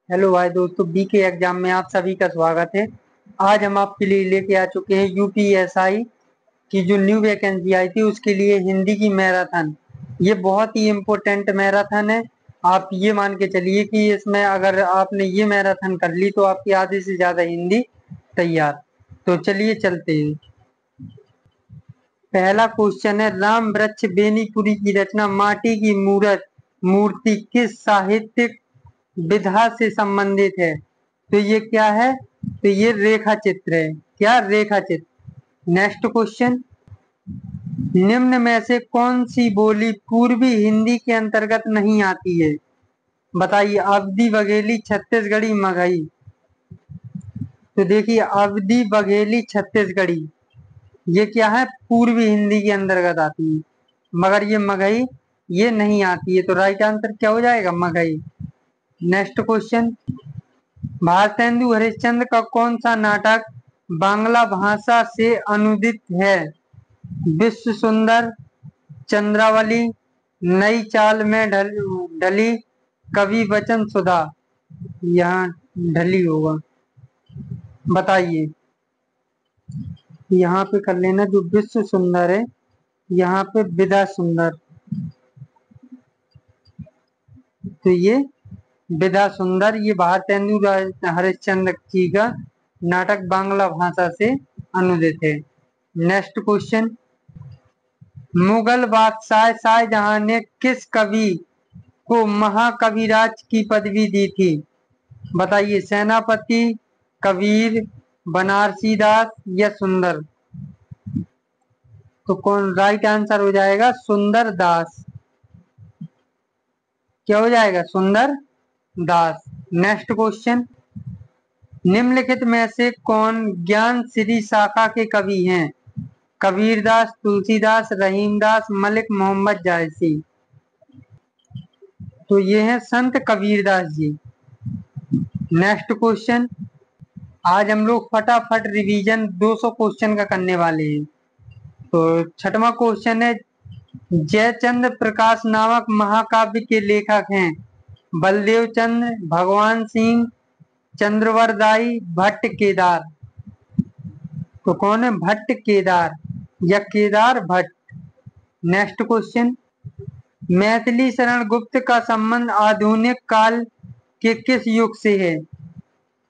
Hello भाई दोस्तों, BK exam में आप सभी का स्वागत है। आज हम आपके लिए लेके आ चुके हैं यूपीएसआई की जो न्यू वैकेंसी आई थी उसके लिए हिंदी की मैराथन। ये बहुत ही इम्पोर्टेंट मैराथन है। आप ये मान के चलिए कि इसमें अगर आपने ये मैराथन कर ली तो आपकी आधे से ज्यादा हिंदी तैयार। तो चलिए चलते हैं। पहला क्वेश्चन है, राम वृक्ष बेनीपुरी की रचना माटी की मूर्ति किस साहित्यिक विधा से संबंधित है? तो ये क्या है? तो ये रेखा चित्र है। क्या? रेखा चित्र। नेक्स्ट क्वेश्चन, निम्न में से कौन सी बोली पूर्वी हिंदी के अंतर्गत नहीं आती है? बताइए। अवधी, बघेली, छत्तीसगढ़ी, मगही। तो देखिए, अवधी, बघेली, छत्तीसगढ़ी ये क्या है? पूर्वी हिंदी के अंतर्गत आती है। मगर ये मगही ये नहीं आती है। तो राइट आंसर क्या हो जाएगा? मगही। नेक्स्ट क्वेश्चन, भारतेंदु हरिश्चंद्र का कौन सा नाटक बांग्ला भाषा से अनुदित है? विश्व सुंदर, चंद्रावली, नई चाल में ढली, कवि वचन सुधा। यहाँ ढली होगा। बताइए। यहाँ पे कर लेना, जो विश्व सुंदर है यहाँ पे विदा सुंदर। तो ये विदा सुंदर ये भारतेंदु हरिश्चंद्र जी का नाटक बांग्ला भाषा से अनुदित है। नेक्स्ट क्वेश्चन, मुगल बादशाह शाहजहां ने किस कवि को महाकविराज की पदवी दी थी? बताइए। सेनापति, कबीर, बनारसीदास या सुंदर। तो कौन राइट आंसर हो जाएगा? सुंदर दास। क्या हो जाएगा? सुंदर दास। नेक्स्ट क्वेश्चन, निम्नलिखित में से कौन ज्ञान श्री शाखा के कवि हैं? कबीरदास, तुलसीदास, रहीमदास, मलिक मोहम्मद जायसी। तो ये है संत कबीरदास जी। नेक्स्ट क्वेश्चन, आज हम लोग फटाफट रिवीजन 200 क्वेश्चन का करने वाले हैं। तो छठवां क्वेश्चन है, जयचंद्र प्रकाश नामक महाकाव्य के लेखक हैं बलदेव चंद्र, भगवान सिंह, चंद्रवरदाई, भट्ट केदार। तो कौन है? भट्ट केदार या केदार भट्ट। नेक्स्ट क्वेश्चन, मैथिली शरण गुप्त का संबंध आधुनिक काल के किस युग से है?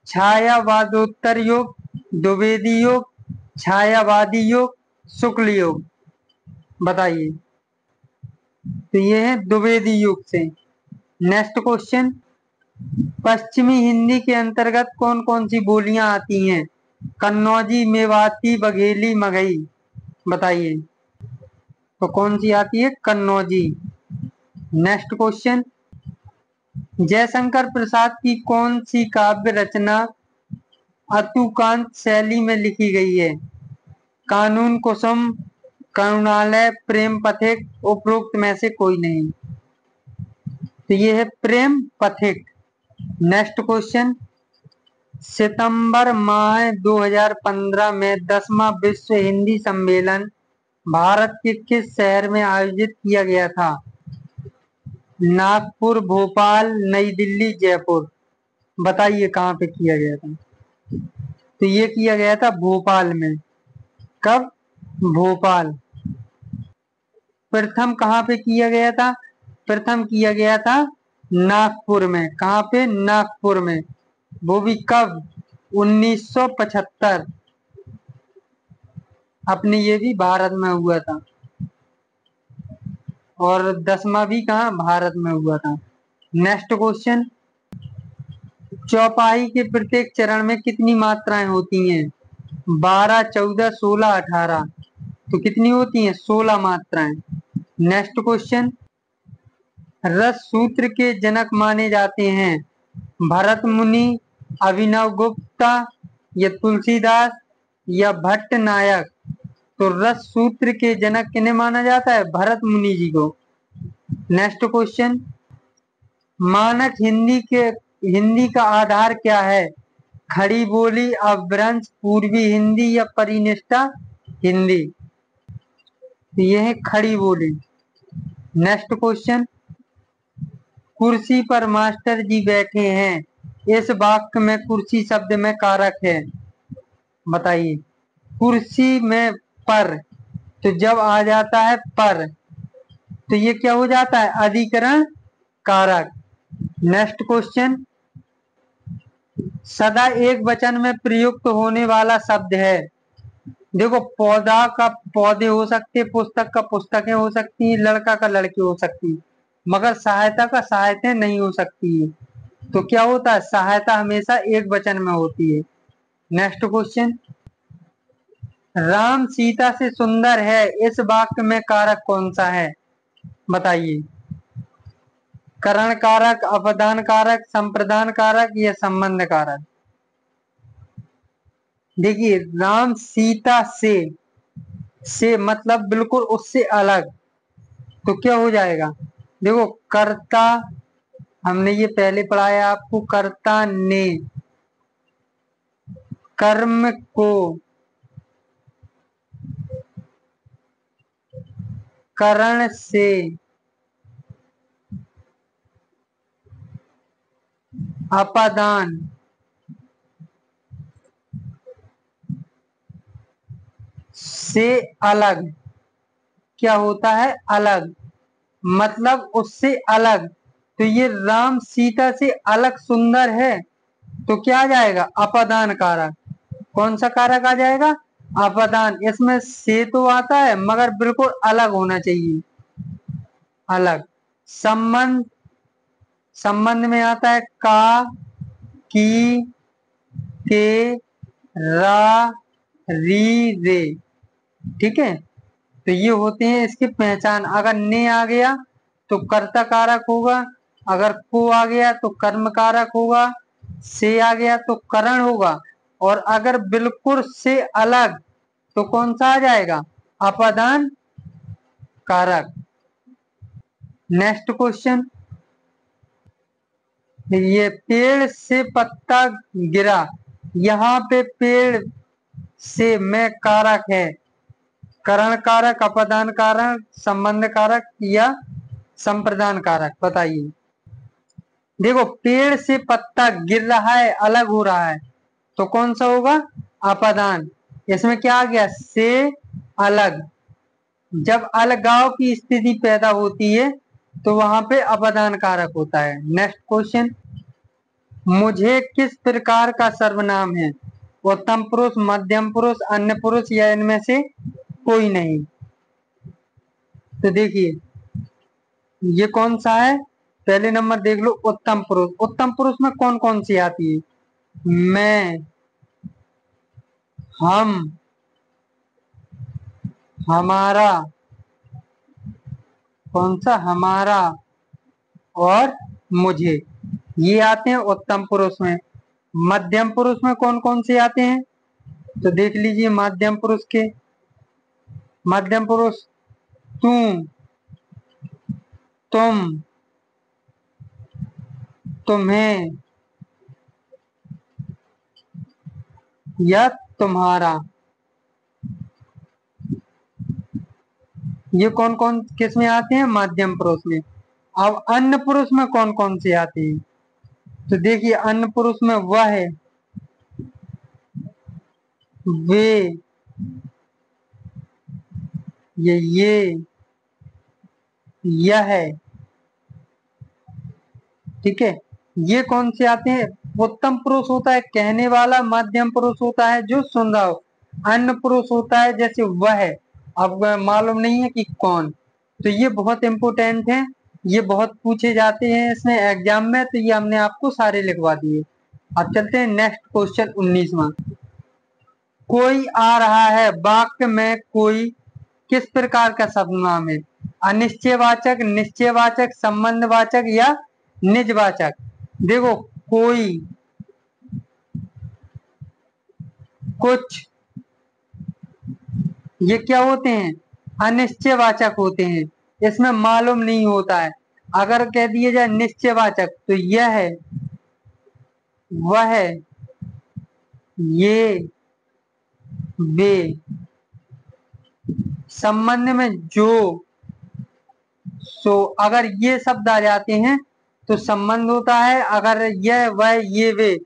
छायावादोत्तर युग, द्विवेदी युग, छायावादी युग, शुक्ल युग। बताइए। तो ये है द्विवेदी युग से। नेक्स्ट क्वेश्चन, पश्चिमी हिंदी के अंतर्गत कौन कौन सी बोलियां आती हैं? कन्नौजी, मेवाती, बघेली, मगही। बताइए। तो कौन सी आती है? कन्नौजी। नेक्स्ट क्वेश्चन, जयशंकर प्रसाद की कौन सी काव्य रचना अतुकांत शैली में लिखी गई है? कानून कुसुम, करुणालय, प्रेम पथिक, उपरोक्त में से कोई नहीं। तो ये है प्रेम पथिक। नेक्स्ट क्वेश्चन, सितंबर माह 2015 में 10वां विश्व हिंदी सम्मेलन भारत के किस शहर में आयोजित किया गया था? नागपुर, भोपाल, नई दिल्ली, जयपुर। बताइए कहाँ पे किया गया था? तो ये किया गया था भोपाल में। कब? भोपाल। प्रथम कहाँ पे किया गया था? प्रथम किया गया था नागपुर में। कहाँ पे? नागपुर में। वो भी कब? 1975। अपने ये भी भारत में हुआ था। और 10वां भी कहाँ? भारत में हुआ था। नेक्स्ट क्वेश्चन, चौपाई के प्रत्येक चरण में कितनी मात्राएं होती हैं? 12, 14, 16, 18। तो कितनी होती हैं? 16 मात्राएं। नेक्स्ट क्वेश्चन, रस सूत्र के जनक माने जाते हैं भरत मुनि, अभिनव गुप्ता या तुलसीदास या भट्ट नायक। तो रस सूत्र के जनक किन्हें माना जाता है? भरत मुनि जी को। नेक्स्ट क्वेश्चन, मानक हिंदी का आधार क्या है? खड़ी बोली, अपभ्रंश, पूर्वी हिंदी या परिनिष्ठा हिंदी। तो ये है खड़ी बोली। नेक्स्ट क्वेश्चन, कुर्सी पर मास्टर जी बैठे हैं इस वाक्य में कुर्सी शब्द में कारक है, बताइए। कुर्सी में पर, तो जब आ जाता है पर तो ये क्या हो जाता है, अधिकरण कारक। नेक्स्ट क्वेश्चन, सदा एक वचन में प्रयुक्त होने वाला शब्द है। देखो, पौधा का पौधे हो सकते, पुस्तक का पुस्तकें हो सकती है, लड़का का लड़की हो सकती है, मगर सहायता का सहायताएं नहीं हो सकती है। तो क्या होता है, सहायता हमेशा एक वचन में होती है। नेक्स्ट क्वेश्चन, राम सीता से सुंदर है, इस वाक्य में कारक कौन सा है, बताइए। करण कारक, अपदान कारक, संप्रदान कारक या संबंध कारक। देखिए, राम सीता से मतलब बिल्कुल उससे अलग, तो क्या हो जाएगा, देखो कर्ता, हमने ये पहले पढ़ाया आपको, कर्ता ने कर्म को करण से अपादान से अलग, क्या होता है, अलग, मतलब उससे अलग। तो ये राम सीता से अलग सुंदर है, तो क्या आ जाएगा, अपादान कारक। कौन सा कारक आ जाएगा, अपादान। इसमें से तो आता है मगर बिल्कुल अलग होना चाहिए, अलग। संबंध, संबंध में आता है का, की, के, रा, री, रे, ठीक है। तो ये होते हैं इसकी पहचान। अगर ने आ गया तो कर्ता कारक होगा, अगर को आ गया तो कर्म कारक होगा, से आ गया तो करण होगा, और अगर बिल्कुल से अलग तो कौन सा आ जाएगा, अपादान कारक। नेक्स्ट क्वेश्चन, ये पेड़ से पत्ता गिरा, यहाँ पे पेड़ से में कारक है, करण कारक, अपादान कारक, संबंध कारक या संप्रदान कारक, बताइए। देखो, पेड़ से पत्ता गिर रहा है, अलग हो रहा है, तो कौन सा होगा, अपादान। इसमें क्या आ गया, से अलग। जब अलगाव की स्थिति पैदा होती है तो वहां पे अपादान कारक होता है। नेक्स्ट क्वेश्चन, मुझे किस प्रकार का सर्वनाम है, उत्तम पुरुष, मध्यम पुरुष, अन्य पुरुष या इनमें से कोई नहीं। तो देखिए, ये कौन सा है, पहले नंबर देख लो, उत्तम पुरुष। उत्तम पुरुष में कौन कौन सी आती है, मैं, हम, हमारा, कौन सा, हमारा, और मुझे, ये आते हैं उत्तम पुरुष में। मध्यम पुरुष में कौन कौन से आते हैं, तो देख लीजिए मध्यम पुरुष के। मध्यम पुरुष, तू, तुम, तुम्हें या तुम्हारा, ये कौन कौन किस में आते हैं, मध्यम पुरुष में। अब अन्य पुरुष में कौन कौन से आते हैं, तो देखिए अन्य पुरुष में वह, वे, ये, यह है, ठीक है। ये कौन से आते हैं, उत्तम पुरुष होता है कहने वाला, मध्यम पुरुष होता है जो सुन रहा हो, अन्य पुरुष होता है जैसे वह, अब मालूम नहीं है कि कौन। तो ये बहुत इंपोर्टेंट है, ये बहुत पूछे जाते हैं इसमें एग्जाम में, तो ये हमने आपको सारे लिखवा दिए। अब चलते हैं नेक्स्ट क्वेश्चन 19वां। कोई आ रहा है, वाक्य में कोई किस प्रकार का सर्वनाम है, अनिश्चयवाचक, निश्चयवाचक, संबंधवाचक या निजवाचक। देखो, कोई, कुछ, ये क्या होते हैं, अनिश्चयवाचक होते हैं, इसमें मालूम नहीं होता है। अगर कह दिया जाए निश्चयवाचक तो यह है, वह, ये, वे। संबंध में जो, सो, अगर ये शब्द आ जाते हैं तो संबंध होता है। अगर यह वह ये वे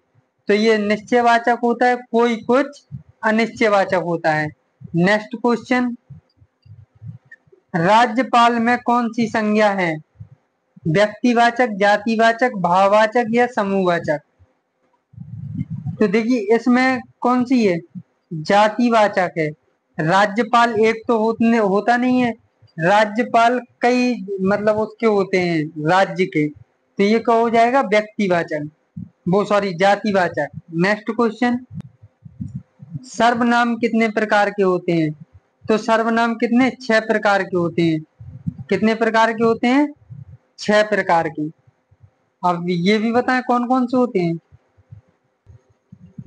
तो ये निश्चयवाचक होता है, कोई कुछ अनिश्चयवाचक होता है। नेक्स्ट क्वेश्चन, राज्यपाल में कौन सी संज्ञा है? व्यक्तिवाचक, जातिवाचक, भाववाचक या समूहवाचक? तो देखिए इसमें कौन सी है? जातिवाचक है। राज्यपाल एक तो होता नहीं है, राज्यपाल कई मतलब उसके होते हैं राज्य के, तो ये क्या हो जाएगा? व्यक्तिवाचक, वो सॉरी जातिवाचक। नेक्स्ट क्वेश्चन, सर्वनाम कितने प्रकार के होते हैं? तो सर्वनाम कितने? 6 प्रकार के होते हैं। कितने प्रकार के होते हैं? 6 प्रकार के। अब ये भी बताएं कौन कौन से होते हैं,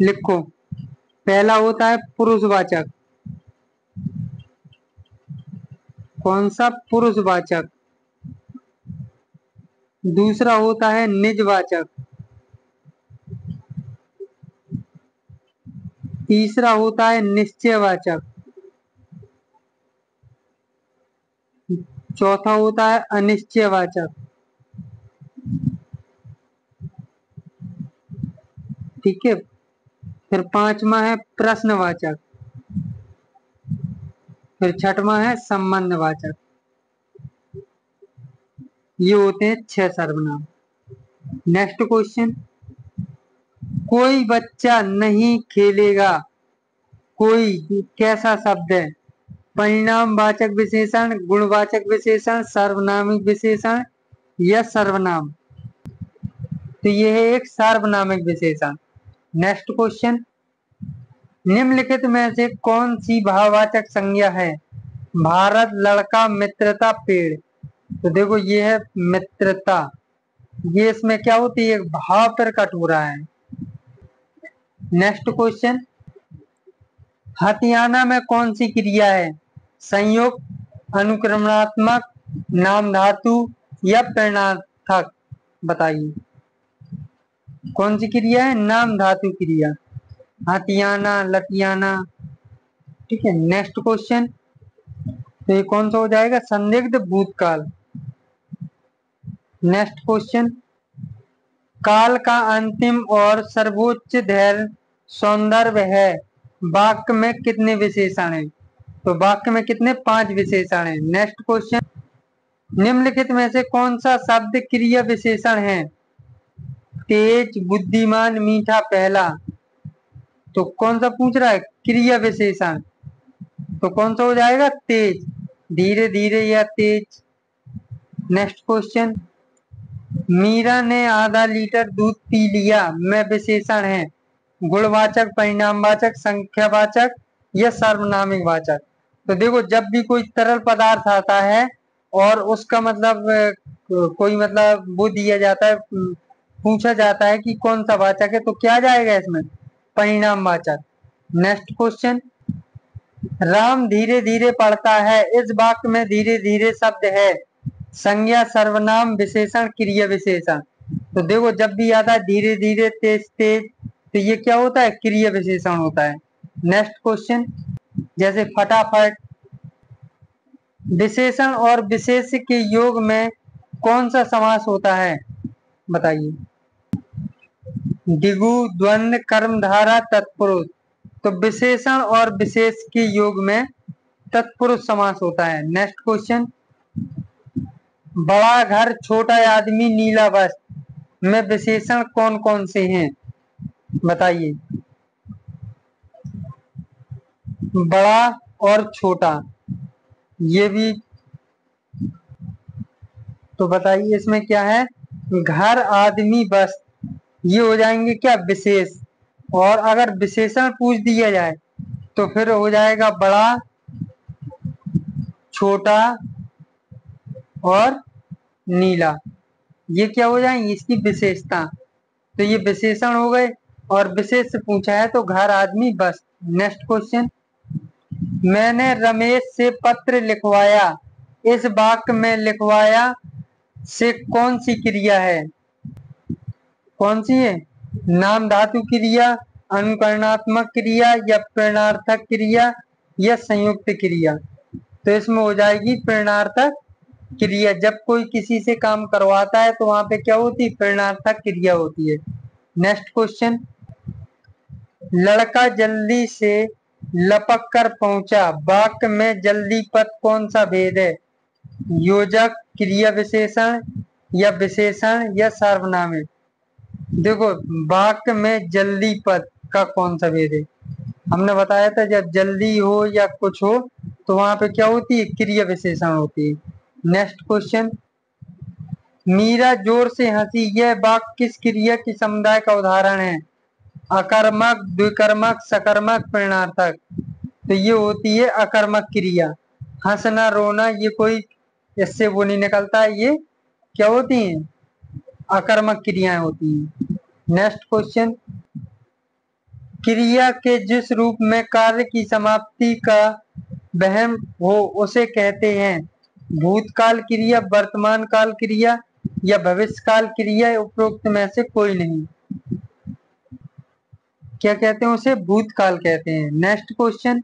लिखो। पहला होता है पुरुषवाचक। कौन सा? पुरुषवाचक। दूसरा होता है निजवाचक। तीसरा होता है निश्चयवाचक। चौथा होता है अनिश्चयवाचक। ठीक है, फिर पांचवा है प्रश्नवाचक, फिर छठवां है संबंधवाचक। ये होते हैं 6 सर्वनाम। नेक्स्ट क्वेश्चन, कोई बच्चा नहीं खेलेगा, कोई कैसा शब्द है? परिणामवाचक विशेषण, गुणवाचक विशेषण, सार्वनामिक विशेषण या सर्वनाम? तो ये है एक सार्वनामिक विशेषण। नेक्स्ट क्वेश्चन, निम्नलिखित में से कौन सी भाववाचक संज्ञा है? भारत, लड़का, मित्रता, पेड़। तो देखो ये है मित्रता, ये इसमें क्या होती है? भाव प्रकट हो रहा है। नेक्स्ट क्वेश्चन, हथियाना में कौन सी क्रिया है? संयुक्त, अनुक्रमणात्मक, नाम धातु या प्रेरणार्थक? बताइए कौन सी क्रिया है? नाम धातु क्रिया, हथियाना, लतियाना। ठीक है, नेक्स्ट क्वेश्चन, तो ये कौन सा हो जाएगा? संदिग्ध भूतकाल। नेक्स्ट क्वेश्चन, काल का अंतिम और सर्वोच्च धैर्य सौंदर्य है, वाक्य में कितने विशेषण हैं? तो वाक्य में कितने? 5 विशेषण हैं। नेक्स्ट क्वेश्चन, निम्नलिखित में से कौन सा शब्द क्रिया विशेषण है? तेज, बुद्धिमान, मीठा। पहला तो कौन सा पूछ रहा है? क्रिया विशेषण, तो कौन सा हो जाएगा? तेज, धीरे धीरे या तेज। नेक्स्ट क्वेश्चन, मीरा ने आधा लीटर दूध पी लिया में विशेषण है? गुणवाचक, परिणामवाचक, संख्यावाचक या सार्वनामिक वाचक? तो देखो जब भी कोई तरल पदार्थ आता है और उसका मतलब कोई मतलब वो दिया जाता है, पूछा जाता है कि कौन सा वाचक है, तो क्या जाएगा इसमें? परिणामवाचक। नेक्स्ट क्वेश्चन, राम धीरे धीरे पढ़ता है, इस वाक्य में धीरे धीरे शब्द है? संज्ञा, सर्वनाम, विशेषण, क्रिया विशेषण? तो देखो जब भी आता है धीरे धीरे, तेज तेज, तो ये क्या होता है? क्रिया विशेषण होता है। नेक्स्ट क्वेश्चन, जैसे फटाफट। विशेषण और विशेष्य के योग में कौन सा समास होता है? बताइए। दिगु, द्वंद्व, कर्मधारा, तत्पुरुष। तो विशेषण और विशेष के योग में तत्पुरुष समास होता है। नेक्स्ट क्वेश्चन, बड़ा घर, छोटा आदमी, नीला वस्त्र में विशेषण कौन कौन से हैं? बताइए। बड़ा और छोटा, ये भी। तो बताइए इसमें क्या है? घर, आदमी, वस्त्र, ये हो जाएंगे क्या? विशेष। और अगर विशेषण पूछ दिया जाए तो फिर हो जाएगा बड़ा, छोटा और नीला। ये क्या हो जाएंगे? इसकी विशेषता। तो ये विशेषण हो गए, और विशेष से पूछा है तो घर, आदमी, वस्त्र। नेक्स्ट क्वेश्चन, मैंने रमेश से पत्र लिखवाया, इस वाक्य में लिखवाया से कौन सी क्रिया है? कौन सी है? नाम धातु क्रिया, अनुकरणात्मक क्रिया या प्रेरणार्थक क्रिया या संयुक्त क्रिया? तो इसमें हो जाएगी प्रेरणार्थक क्रिया। जब कोई किसी से काम करवाता है तो वहां पे क्या होती है, प्रेरणार्थक क्रिया होती है। नेक्स्ट क्वेश्चन, लड़का जल्दी से लपक कर पहुंचा, वाक्य में जल्दी पद कौन सा भेद है? योजक, क्रिया विशेषण या विशेषण या सर्वनाम है? देखो, वाक्य में जल्दी पद का कौन सा भेद है? हमने बताया था जब जल्दी हो या कुछ हो तो वहां पे क्या होती है, क्रिया विशेषण होती है। नेक्स्ट क्वेश्चन, मीरा जोर से हंसी, यह वाक्य किस क्रिया की समुदाय का उदाहरण है? अकर्मक, द्विकर्मक, सकर्मक, प्रेरणार्थक? तो ये होती है अकर्मक क्रिया। हंसना, रोना, ये कोई इससे वो नहीं निकलता है, ये क्या होती है, अकर्मक क्रियाएं होती हैं। नेक्स्ट क्वेश्चन, क्रिया के जिस रूप में कार्य की समाप्ति का वहम हो उसे कहते हैं भूतकाल क्रिया, वर्तमान काल क्रिया या भविष्य काल क्रिया, उपरोक्त में से कोई नहीं। क्या कहते हैं उसे? भूतकाल कहते हैं। नेक्स्ट क्वेश्चन,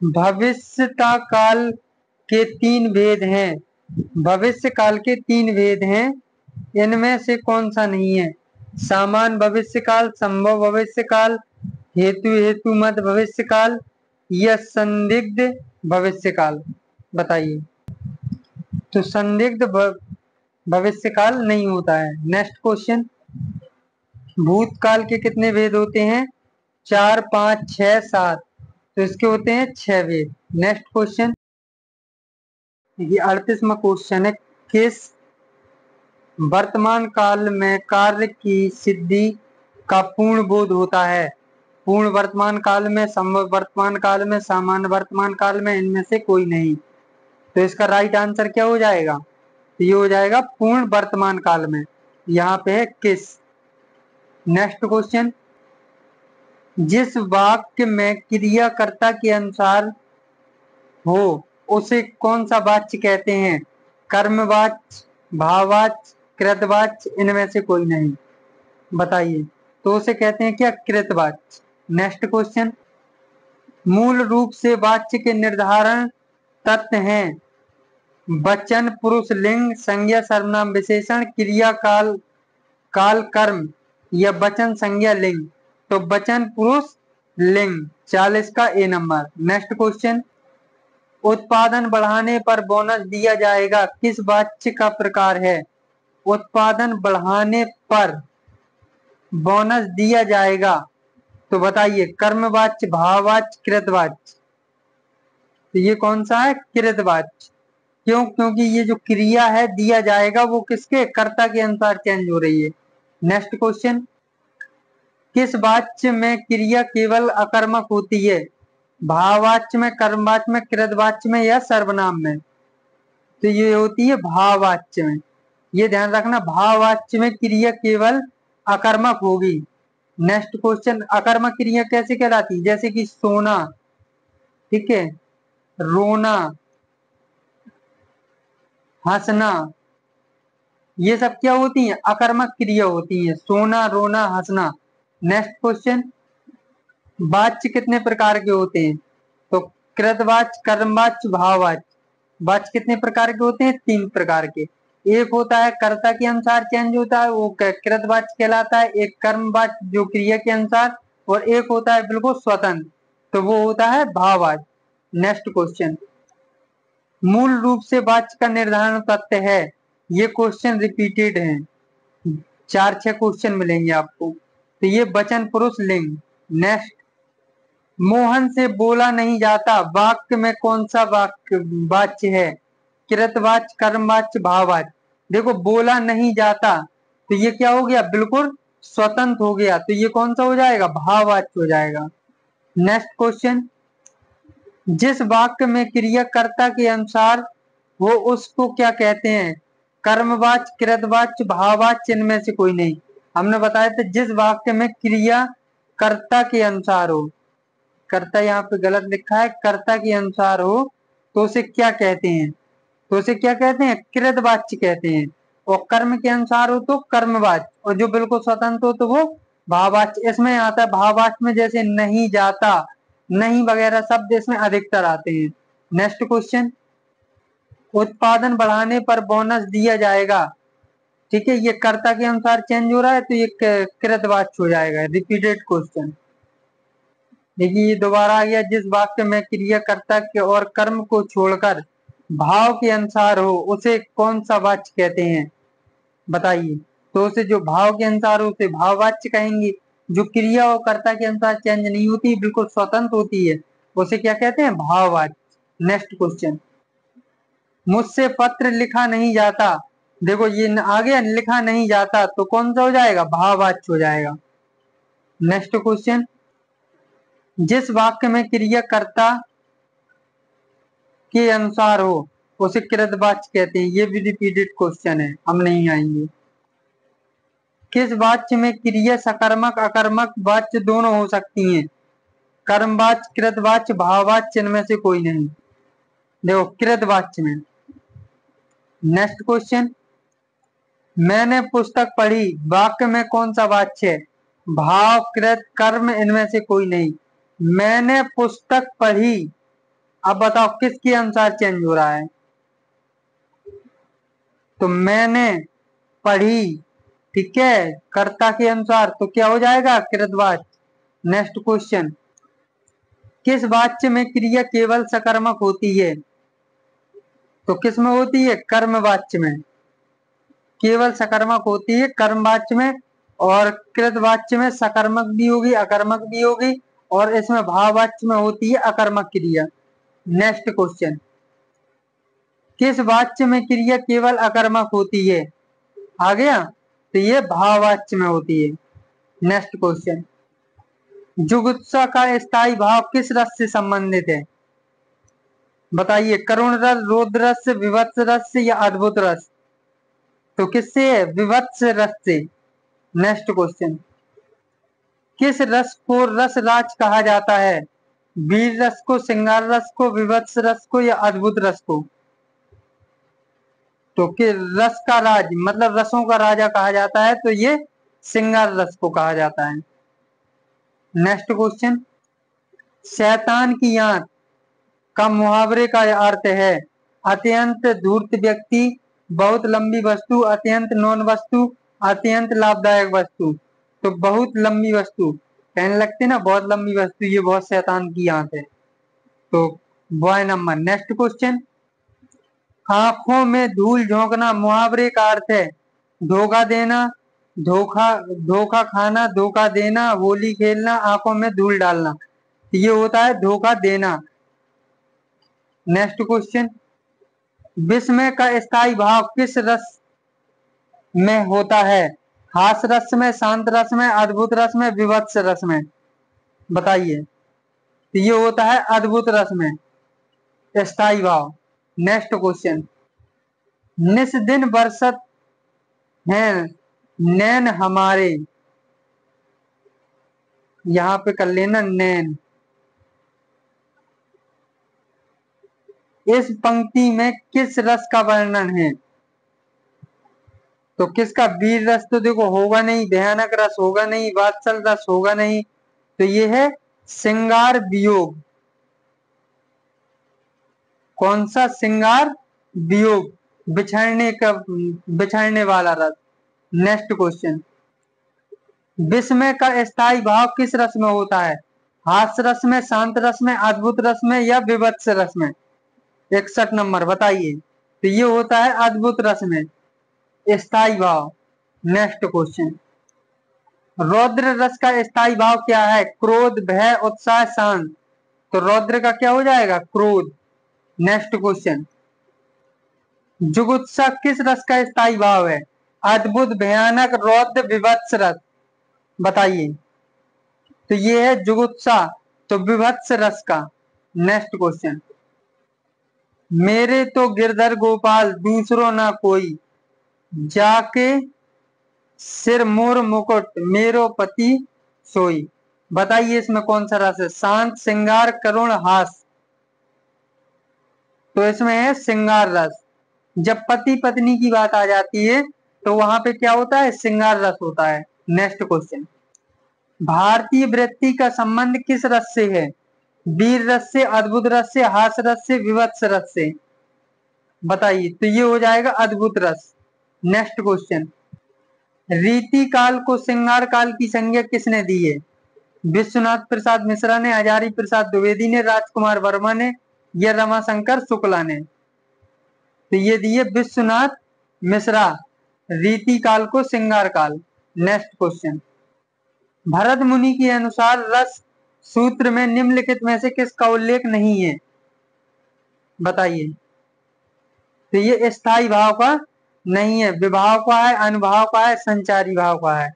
भविष्यता काल के तीन भेद हैं। भविष्य काल के तीन भेद हैं, इनमें से कौन सा नहीं है? सामान्य भविष्य काल, संभव भविष्य काल, हेतु हेतु मत भविष्य काल या संदिग्ध भविष्य काल? बताइए। तो संदिग्ध भविष्य काल नहीं होता है। नेक्स्ट क्वेश्चन, भूतकाल के कितने भेद होते हैं? 4, 5, 6, 7। तो इसके होते हैं 6 भेद। नेक्स्ट क्वेश्चन, ये 38वां क्वेश्चन है, किस वर्तमान काल में कार्य की सिद्धि का पूर्ण बोध होता है? पूर्ण वर्तमान काल में, संभव वर्तमान काल में, सामान्य वर्तमान काल में, इनमें से कोई नहीं। तो इसका राइट आंसर क्या हो जाएगा? तो ये हो जाएगा पूर्ण वर्तमान काल में। यहाँ पे है किस। नेक्स्ट क्वेश्चन, जिस वाक्य में क्रियाकर्ता के अनुसार हो उसे कौन सा वाच्य कहते हैं? कर्मवाच्य, भाववाच्य, कृतवाच्य, इनमें से कोई नहीं। बताइए। तो उसे कहते हैं क्या? कृतवाच्य। नेक्स्ट क्वेश्चन, मूल रूप से वाच्य के निर्धारण तत्व हैं वचन, पुरुष, लिंग, संज्ञा, सर्वनाम, विशेषण, क्रिया, काल, काल, कर्म या वचन, संज्ञा, लिंग। तो वचन, पुरुष, लिंग। 40 का ए नंबर। नेक्स्ट क्वेश्चन, उत्पादन बढ़ाने पर बोनस दिया जाएगा, किस वाच्य का प्रकार है? उत्पादन बढ़ाने पर बोनस दिया जाएगा, तो बताइए। कर्मवाच्य, भाववाच्य, कृतवाच्य? तो ये कौन सा है? कृतवाच्य। क्यों? क्योंकि ये जो क्रिया है दिया जाएगा वो किसके? कर्ता के अनुसार चेंज हो रही है। नेक्स्ट क्वेश्चन, किस वाच्य में क्रिया केवल अकर्मक होती है? भाववाच्य में, कर्मवाच्य में, कृतवाच्य में या सर्वनाम में? तो ये होती है भाववाच्य में। ये ध्यान रखना, भाववाच्य में क्रिया केवल अकर्मक होगी। नेक्स्ट क्वेश्चन, अकर्मक क्रिया कैसे कहलाती है? जैसे कि सोना, ठीक है, रोना, हंसना, ये सब क्या होती हैं? अकर्मक क्रिया होती हैं। सोना, रोना, हंसना। नेक्स्ट क्वेश्चन, वाच्य कितने प्रकार के होते हैं? तो कृतवाच्य, कर्मवाच्य, भाववाच्य। वाच्य कितने प्रकार के होते हैं? 3 प्रकार के। एक होता है कर्ता के अनुसार चेंज होता है, वो कृतवाच्य कहलाता है। एक कर्मवाच्य जो क्रिया के अनुसार, और एक होता है बिल्कुल स्वतंत्र, तो वो होता है भाववाच्य। नेक्स्ट क्वेश्चन, मूल रूप से वाच्य का निर्धारण तथ्य है। ये क्वेश्चन रिपीटेड है, 4-6 क्वेश्चन मिलेंगे आपको। तो ये वचन, पुरुष, लिंग। नेक्स्ट, मोहन से बोला नहीं जाता, वाक्य में कौन सा वाक्य वाच्य है? कृतवाच्य, कर्मवाच्य, भाववाच्य? देखो, बोला नहीं जाता तो ये क्या हो गया? बिल्कुल स्वतंत्र हो गया, तो ये कौन सा हो जाएगा? भाववाच्य हो जाएगा। नेक्स्ट क्वेश्चन, जिस वाक्य में क्रियाकर्ता के अनुसार हो उसको क्या कहते हैं? कर्मवाच्य, कृतवाच्य, भाववाच्य, इनमें से कोई नहीं। हमने बताया था जिस वाक्य में क्रिया कर्ता के अनुसार हो, कर्ता यहाँ पे गलत लिखा है, कर्ता के अनुसार हो तो उसे क्या कहते हैं? तो उसे क्या कहते हैं? कृतवाच्य कहते हैं। और कर्म के अनुसार हो तो कर्मवाच्य, और जो बिल्कुल स्वतंत्र हो तो वो भाववाच्य। इसमें आता है भाववाच्य में जैसे नहीं जाता, नहीं वगैरह शब्द इसमें अधिकतर आते हैं। नेक्स्ट क्वेश्चन, उत्पादन बढ़ाने पर बोनस दिया जाएगा। ठीक है, ये कर्ता के अनुसार चेंज हो रहा है तो ये कृतवाच्य हो जाएगा, रिपीटेड क्वेश्चन। देखिए ये दोबारा आ गया, जिस वाक्य में क्रिया कर्ता के और कर्म को छोड़कर भाव के अनुसार हो उसे कौन सा वाच्य कहते हैं, बताइए। तो उसे जो भाव के अनुसार हो उसे भाववाच्य कहेंगे। जो क्रिया और कर्ता के अनुसार चेंज नहीं होती, बिल्कुल स्वतंत्र होती है, उसे क्या कहते हैं, भाववाच्य। नेक्स्ट क्वेश्चन, मुझसे पत्र लिखा नहीं जाता। देखो ये आ गया, लिखा नहीं जाता तो कौन सा हो जाएगा, भाववाच्य हो जाएगा। नेक्स्ट क्वेश्चन, जिस वाक्य में क्रिया कर्ता के अनुसार हो उसे कृतवाच्य कहते हैं। ये भी रिपीटेड क्वेश्चन है, हम नहीं आएंगे। किस वाच्य में क्रिया सकर्मक अकर्मक वाच्य दोनों हो सकती हैं, कर्मवाच्य कृतवाच्य भाववाच्य, इनमें से कोई नहीं। देखो कृतवाच्य में। नेक्स्ट क्वेश्चन, मैंने पुस्तक पढ़ी, वाक्य में कौन सा वाच्य है, भाव कृत कर्म, इनमें से कोई नहीं। मैंने पुस्तक पढ़ी, अब बताओ किसके अनुसार चेंज हो रहा है, तो मैंने पढ़ी, ठीक है, कर्ता के अनुसार, तो क्या हो जाएगा, कृतवाच्य। नेक्स्ट क्वेश्चन, किस वाच्य में क्रिया केवल सकर्मक होती है, तो किस में होती है, कर्मवाच्य में। केवल सकर्मक होती है कर्मवाच्य में, और कृतवाच्य में सकर्मक भी होगी अकर्मक भी होगी, और इसमें भाववाच्य में होती है अकर्मक क्रिया। नेक्स्ट क्वेश्चन, किस वाच्य में क्रिया केवल अकर्मक होती है, आ गया, तो ये भाववाच्य में होती है। नेक्स्ट क्वेश्चन, जुगुप्सा का स्थायी भाव किस रस से संबंधित है, बताइए। करुण रस, रौद्र रस, विभत्स रस या अद्भुत रस, तो किससे है, विभत्स रस से। नेक्स्ट क्वेश्चन, किस रस को रस राज कहा जाता है, वीर रस को, श्रृंगार रस को, विभत्स रस को या अद्भुत रस को, तो कि रस का राज मतलब रसों का राजा कहा जाता है, तो ये श्रृंगार रस को कहा जाता है। नेक्स्ट क्वेश्चन, शैतान की आंख का मुहावरे का अर्थ है अत्यंत धूर्त व्यक्ति, बहुत लंबी वस्तु, अत्यंत नौन वस्तु, अत्यंत लाभदायक वस्तु। तो बहुत लंबी वस्तु कहने लगते ना, बहुत लंबी वस्तु, ये बहुत शैतान की आंख है, तो बॉय नंबर। नेक्स्ट क्वेश्चन, आंखों में धूल झोंकना मुहावरे का अर्थ है धोखा देना, धोखा धोखा खाना, धोखा देना, होली खेलना, आंखों में धूल डालना, ये होता है धोखा देना। नेक्स्ट क्वेश्चन, विस्मय का स्थायी भाव किस रस में होता है, हास रस में, शांत रस में, अद्भुत रस में, विभत्स रस में, बताइए। तो ये होता है अद्भुत रस में स्थायी भाव। नेक्स्ट क्वेश्चन, निस दिन बरसत हैं नैन हमारे, यहां पे कर लेना नैन। इस पंक्ति में किस रस का वर्णन है, तो किसका, वीर रस तो देखो होगा नहीं, भयानक रस होगा नहीं, वात्सल रस होगा नहीं, तो ये है श्रृंगार वियोग। कौन सा, श्रृंगार वियोग, बिछड़ने का, बिछड़ने वाला रस। नेक्स्ट क्वेश्चन, विस्मय का स्थायी भाव किस रस में होता है, हास्य रस में, शांत रस में, अद्भुत रस में या विभत्स रस में। 61 नंबर, बताइए। तो ये होता है अद्भुत रस में स्थायी भाव। नेक्स्ट क्वेश्चन, रौद्र रस का स्थायी भाव क्या है, क्रोध, भय, उत्साह, शांत, तो रौद्र का क्या हो जाएगा, क्रोध। नेक्स्ट क्वेश्चन, जुगुप्सा किस रस का स्थायी भाव है, अद्भुत, भयानक, रौद्र, विभत्स रस, बताइए। तो ये है जुगुप्सा, तो विभत्स रस का। नेक्स्ट क्वेश्चन, मेरे तो गिरधर गोपाल दूसरो ना कोई, जाके सिर मोर मुकुट मेरो पति सोई, बताइए इसमें कौन सा रस है, शांत, श्रृंगार, करुण, हास, तो इसमें है श्रृंगार रस। जब पति पत्नी की बात आ जाती है तो वहां पे क्या होता है, श्रृंगार रस होता है। नेक्स्ट क्वेश्चन, भारतीय वृत्ति का संबंध किस रस से है, वीर रस से, अद्भुत रस से, हास रस से, विभत्स रस से, बताइए, तो ये हो जाएगा अद्भुत रस। नेक्स्ट क्वेश्चन, रीति काल को श्रृंगार काल की संज्ञा किसने दी है? विश्वनाथ प्रसाद मिश्रा ने, हजारी प्रसाद द्विवेदी ने, राजकुमार वर्मा ने, या रमाशंकर शुक्ला ने? तो ये दिए विश्वनाथ मिश्रा, रीति काल को श्रृंगार काल। नेक्स्ट क्वेश्चन, भरत मुनि के अनुसार रस सूत्र में निम्नलिखित में से किसका उल्लेख नहीं है? बताइए, तो ये स्थायी भाव का नहीं है, विभाव का है, अनुभाव का है, संचारी भाव का है।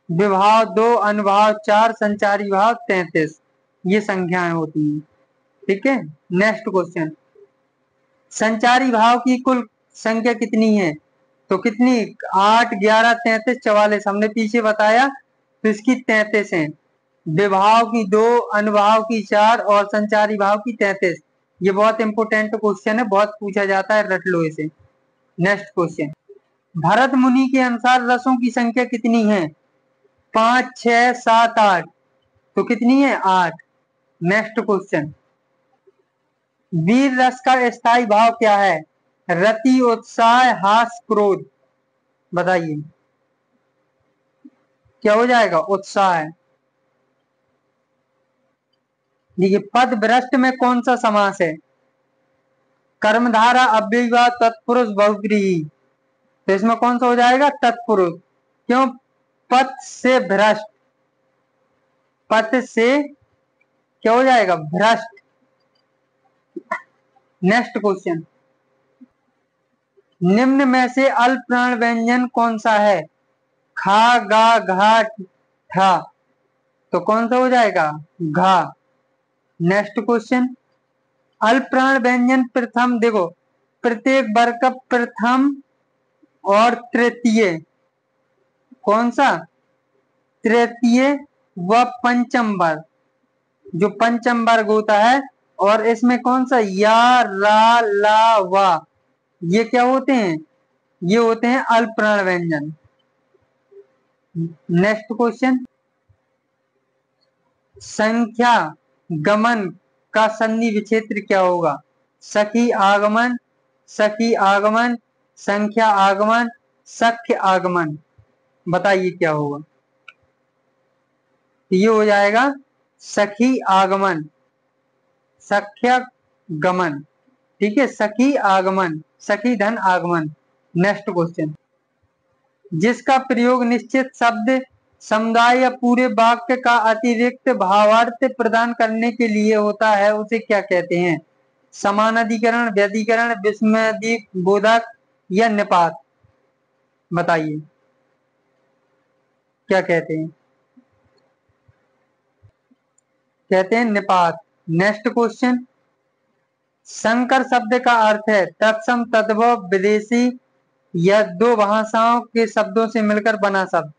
विभाव 2, अनुभाव 4, संचारी भाव 33, ये संख्याएं होती हैं। ठीक है। नेक्स्ट क्वेश्चन, संचारी भाव की कुल संख्या कितनी है? तो कितनी? 8, 11, 33, 44, हमने पीछे बताया, तो इसकी 33 है। विभाव की 2, अनुभाव की 4 और संचारी भाव की 33। ये बहुत इंपोर्टेंट क्वेश्चन है, बहुत पूछा जाता है, रट लो इसे। नेक्स्ट क्वेश्चन, भरत मुनि के अनुसार रसों की संख्या कितनी है? 5, 6, 7, 8। तो कितनी है? 8। नेक्स्ट क्वेश्चन, वीर रस का स्थायी भाव क्या है? रति, उत्साह, हास, क्रोध? बताइए, क्या हो जाएगा? उत्साह। देखिए, पद भ्रष्ट में कौन सा समास है? कर्मधारा, अव्ययीभाव, तत्पुरुष, बहुव्रीहि। तो इसमें कौन सा हो जाएगा? तत्पुरुष। क्यों? पद से भ्रष्ट, पद से क्या हो जाएगा? भ्रष्ट। नेक्स्ट क्वेश्चन, निम्न में से अल्प प्राण व्यंजन कौन सा है? खा, गा, घा, ठा। तो कौन सा हो जाएगा? घा। नेक्स्ट क्वेश्चन, अल्प प्राण व्यंजन प्रथम, देखो प्रत्येक वर्ग का प्रथम और तृतीय, कौन सा? तृतीय व पंचम वर्ग, जो पंचम वर्ग होता है। और इसमें कौन सा? या, रा, ला, वा, ये क्या होते हैं? ये होते हैं अल्प प्राण व्यंजन। नेक्स्ट क्वेश्चन, संख्या गमन का संधि विच्छेद क्या होगा? सखी आगमन, सखी आगमन, संख्या आगमन, सख्य आगमन? बताइए क्या होगा? ये हो जाएगा सखी आगमन, सख्य गमन। ठीक है, सखी आगमन, सखी धन आगमन। नेक्स्ट क्वेश्चन, जिसका प्रयोग निश्चित शब्द समुदाय या पूरे वाक्य का अतिरिक्त भावार्थ प्रदान करने के लिए होता है, उसे क्या कहते हैं? समानाधिकरण, व्यधिकरण, विस्मयादि बोधक, या निपात? बताइए, क्या कहते हैं? कहते हैं निपात। नेक्स्ट क्वेश्चन, संकर शब्द का अर्थ है तत्सम, तद्भव, विदेशी, या दो भाषाओं के शब्दों से मिलकर बना शब्द।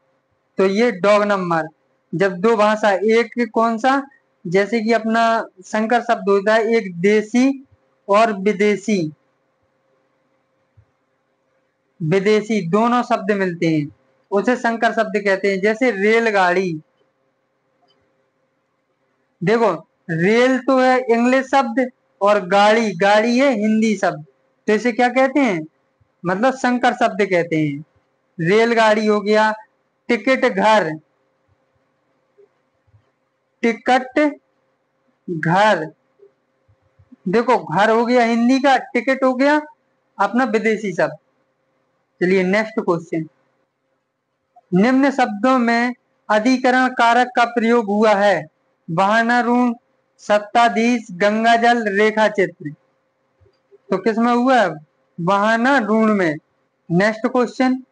तो ये डॉग नंबर, जब दो भाषा, एक कौन सा? जैसे कि अपना संकर शब्द होता है एक देशी और विदेशी, विदेशी दोनों शब्द मिलते हैं, उसे संकर शब्द कहते हैं। जैसे रेलगाड़ी, देखो रेल तो है इंग्लिश शब्द और गाड़ी, गाड़ी है हिंदी शब्द, तो इसे क्या कहते हैं? मतलब संकर शब्द कहते हैं। रेलगाड़ी हो गया। टिकट घर, टिकट घर, देखो घर हो गया हिंदी का, टिकट हो गया अपना विदेशी शब्द। चलिए नेक्स्ट क्वेश्चन, निम्न शब्दों में अधिकरण कारक का प्रयोग हुआ है? वाहनारूढ़, सत्ताधीश, गंगाजल, रेखा चित्र? तो किसमें हुआ है? वाहनारूढ़ में। नेक्स्ट क्वेश्चन,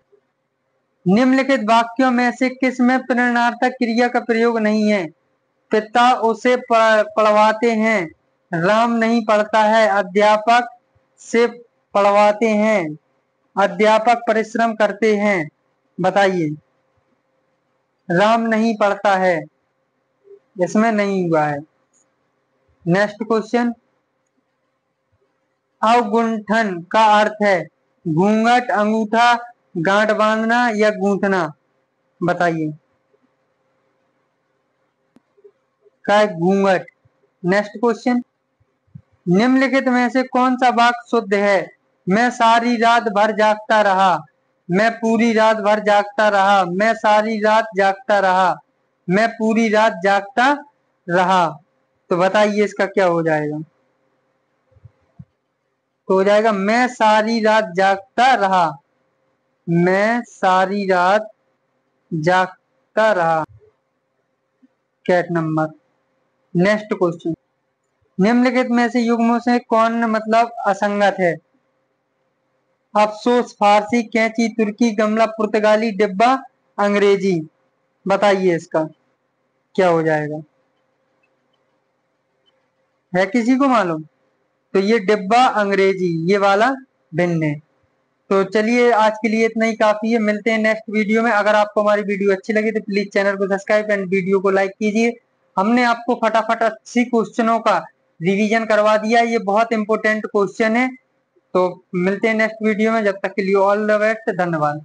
निम्नलिखित वाक्यों में से किस में प्रेरणार्थक क्रिया का प्रयोग नहीं है? पिता उसे पढ़वाते हैं, राम नहीं पढ़ता है, अध्यापक से पढ़वाते हैं, अध्यापक परिश्रम करते हैं? बताइए, राम नहीं पढ़ता है, इसमें नहीं हुआ है। नेक्स्ट क्वेश्चन, अवगुंठन का अर्थ है घूंघट, अंगूठा, गांठ बांधना, या गूंथना? बताइए, का घूंघट। नेक्स्ट क्वेश्चन, निम्नलिखित में से कौन सा वाक्य शुद्ध है? मैं सारी रात भर जागता रहा, मैं पूरी रात भर जागता रहा, मैं सारी रात जागता रहा, मैं पूरी रात जागता रहा। तो बताइए इसका क्या हो जाएगा? तो हो जाएगा मैं सारी रात जागता रहा, मैं सारी रात जागता रहा। Cat number. नेक्स्ट क्वेश्चन, निम्नलिखित में से युग्मों से कौन मतलब असंगत है? अफसोस फारसी, कैंची तुर्की, गमला पुर्तगाली, डिब्बा अंग्रेजी। बताइए इसका क्या हो जाएगा? है किसी को मालूम? तो ये डिब्बा अंग्रेजी, ये वाला भिन्न है। तो चलिए आज के लिए इतना ही काफी है, मिलते हैं नेक्स्ट वीडियो में। अगर आपको हमारी वीडियो अच्छी लगी तो प्लीज चैनल को सब्सक्राइब एंड वीडियो को लाइक कीजिए। हमने आपको फटाफट 80 क्वेश्चनों का रिवीजन करवा दिया, ये बहुत इंपॉर्टेंट क्वेश्चन है। तो मिलते हैं नेक्स्ट वीडियो में, जब तक के लिए ऑल द बेस्ट, धन्यवाद।